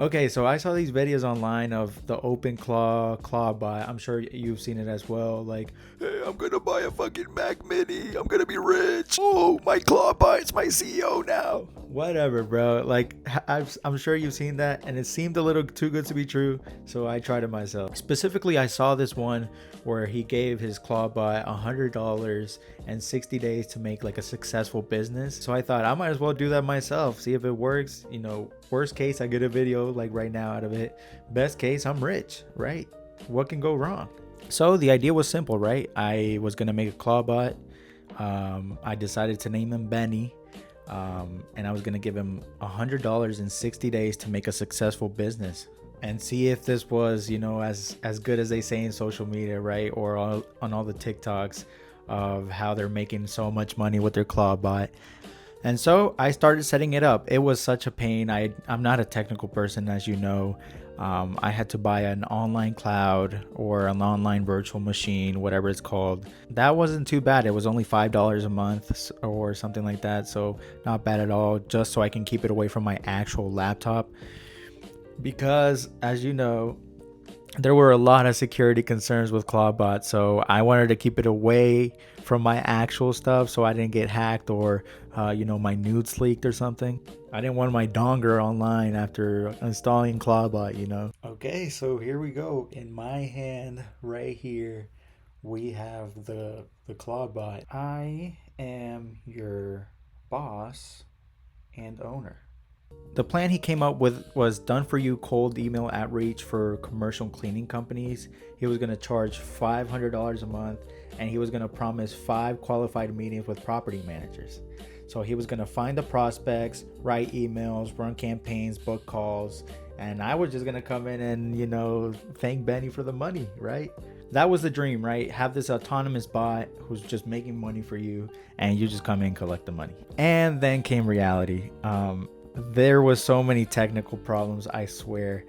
Okay, so I saw these videos online of the OpenClaw claw bot. I'm sure you've seen it as well. Like, hey, I'm gonna buy a fucking Mac Mini. I'm gonna be rich. Oh, my claw bot's my CEO now. Whatever, bro. Like, I'm sure you've seen that, and it seemed a little too good to be true. So I tried it myself. Specifically, I saw this one where he gave his claw bot $100 and 60 days to make like a successful business. So I thought I might as well do that myself, see if it works. Worst case, I get a video like right now out of it. Best case, I'm rich, right? What can go wrong? So the idea was simple, right? I was gonna make a claw bot. I decided to name him Benny. And I was gonna give him $100 in 60 days to make a successful business and see if this was, as good as they say in social media, right? Or on all the TikToks of how they're making so much money with their claw bot. And so I started setting it up. It was such a pain. I'm not a technical person, as you know. I had to buy an online cloud or an online virtual machine, whatever it's called. That wasn't too bad. It was only $5 a month or something like that. So not bad at all, just so I can keep it away from my actual laptop. Because, as you know, there were a lot of security concerns with Clawbot, so I wanted to keep it away from my actual stuff so I didn't get hacked or, my nudes leaked or something. I didn't want my donger online after installing Clawbot. Okay, so here we go. In my hand, right here, we have the Clawbot. I am your boss and owner. The plan he came up with was done for you cold email outreach for commercial cleaning companies. He was going to charge $500 a month and he was going to promise 5 qualified meetings with property managers. So he was going to find the prospects, write emails, run campaigns, book calls, and I was just going to come in and, thank Benny for the money, right? That was the dream, right? Have this autonomous bot who's just making money for you and you just come in and collect the money. And then came reality. There was so many technical problems, I swear.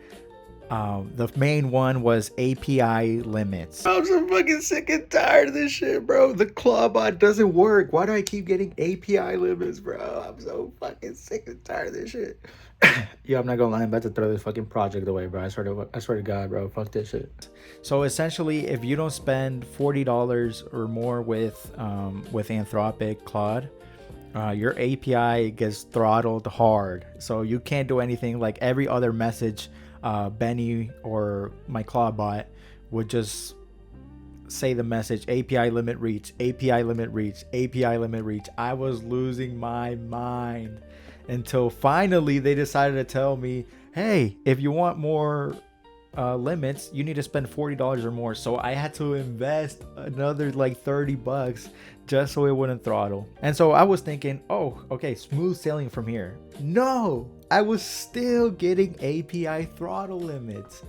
The main one was API limits. I'm so fucking sick and tired of this shit, bro. The Clawbot doesn't work. Why do I keep getting API limits, bro? I'm so fucking sick and tired of this shit. Yo, I'm not gonna lie, I'm about to throw this fucking project away, bro. I swear to God, bro. Fuck this shit. So essentially, if you don't spend $40 or more with Anthropic Claude, your API gets throttled hard. So you can't do anything. Like every other message, Benny or my Clawbot would just say the message API limit reach, API limit reach, API limit reach. I was losing my mind until finally they decided to tell me, hey, if you want more limits, you need to spend $40 or more. So I had to invest another like $30 just so it wouldn't throttle. And so I was thinking, oh, okay, smooth sailing from here. No, I was still getting API throttle limits.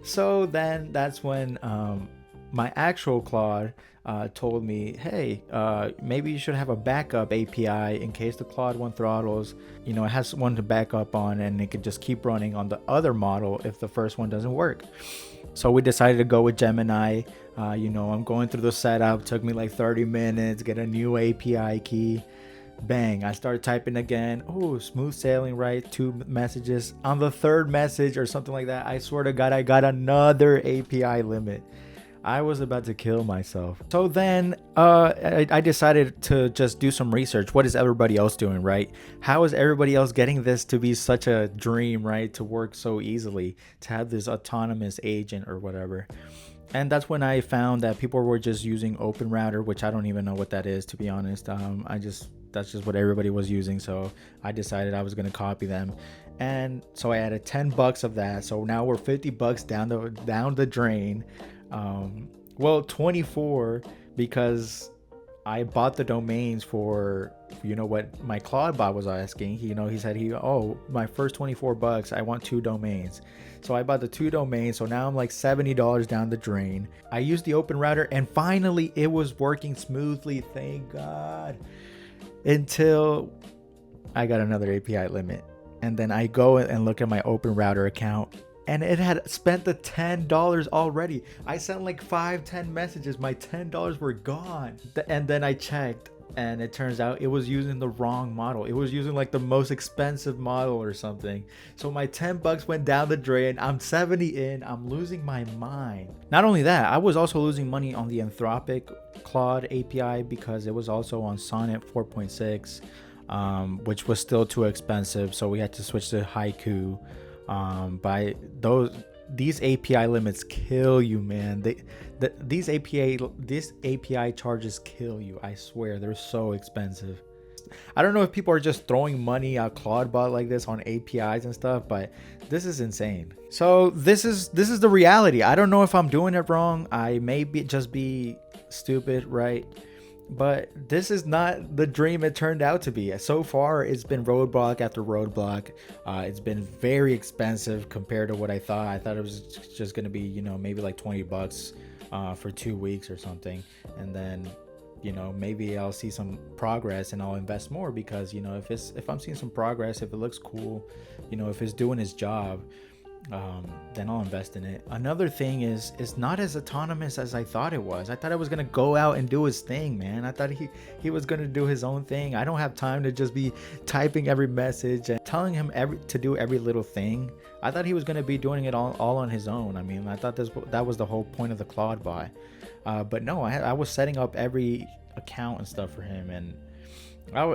So then that's when my actual Claude told me, hey, maybe you should have a backup API in case the Claude 1 throttles. It has one to back up on and it could just keep running on the other model if the first one doesn't work. So we decided to go with Gemini. I'm going through the setup. Took me like 30 minutes, get a new API key. Bang, I started typing again. Oh, smooth sailing, right? 2 messages. On the 3rd message or something like that, I swear to God, I got another API limit. I was about to kill myself. So then I decided to just do some research. What is everybody else doing, right? How is everybody else getting this to be such a dream, right? To work so easily, to have this autonomous agent or whatever. And that's when I found that people were just using OpenRouter, which I don't even know what that is, to be honest. That's just what everybody was using. So I decided I was going to copy them. And so I added $10 of that. So now we're $50 down the drain. Well, 24 because I bought the domains for, what my Claudebot was asking. He said my first $24, I want 2 domains. So I bought the 2 domains. So now I'm like $70 down the drain. I used the OpenRouter and finally it was working smoothly. Thank God. Until I got another API limit. And then I go and look at my OpenRouter account and it had spent the $10 already. I sent like 5-10 messages. My $10 were gone. And then I checked. and it turns out it was using the wrong model. It was using like the most expensive model or something. So my 10 bucks went down the drain. I'm 70 in. I'm losing my mind. Not only that, I was also losing money on the Anthropic Claude API because it was also on Sonnet 4.6, which was still too expensive. So we had to switch to Haiku. By these API limits kill you, man. These API charges kill you. I swear, they're so expensive. I don't know if people are just throwing money at Claudebot like this on APIs and stuff, but this is insane. So this is the reality. I don't know if I'm doing it wrong. I may just be stupid, right? But this is not the dream it turned out to be. So far, it's been roadblock after roadblock. It's been very expensive compared to what I thought. I thought it was just going to be, you know, maybe like 20 bucks for 2 weeks or something. And then, you know, maybe I'll see some progress and I'll invest more because, you know, if I'm seeing some progress, if it looks cool, you know, if it's doing his job, then I'll invest in it. Another thing is it's not as autonomous as I thought it was. I thought it was gonna go out and do his thing, man. I thought he was gonna do his own thing. I don't have time to just be typing every message and telling him to do every little thing. I thought he was gonna be doing it all on his own. I mean, I thought that was the whole point of the Claude buy. But no, I was setting up every account and stuff for him, and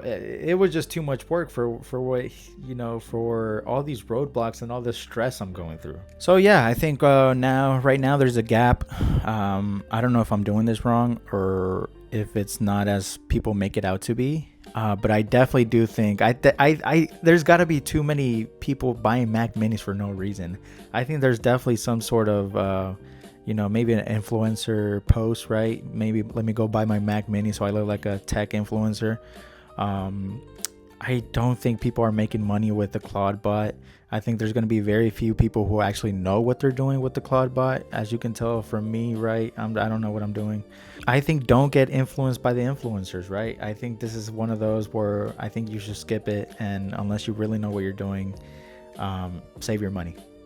it was just too much work for what, you know, for all these roadblocks and all this stress I'm going through. So yeah, I think right now there's a gap. I don't know if I'm doing this wrong or if it's not as people make it out to be. But I definitely do think there's got to be too many people buying Mac Minis for no reason. I think there's definitely some sort of you know, maybe an influencer post, right? Maybe let me go buy my Mac Mini so I look like a tech influencer. I don't think people are making money with the Claude bot. I think there's going to be very few people who actually know what they're doing with the Claude bot. As you can tell from me, right? I don't know what I'm doing. I think don't get influenced by the influencers, right? I think this is one of those where I think you should skip it. And unless you really know what you're doing, save your money.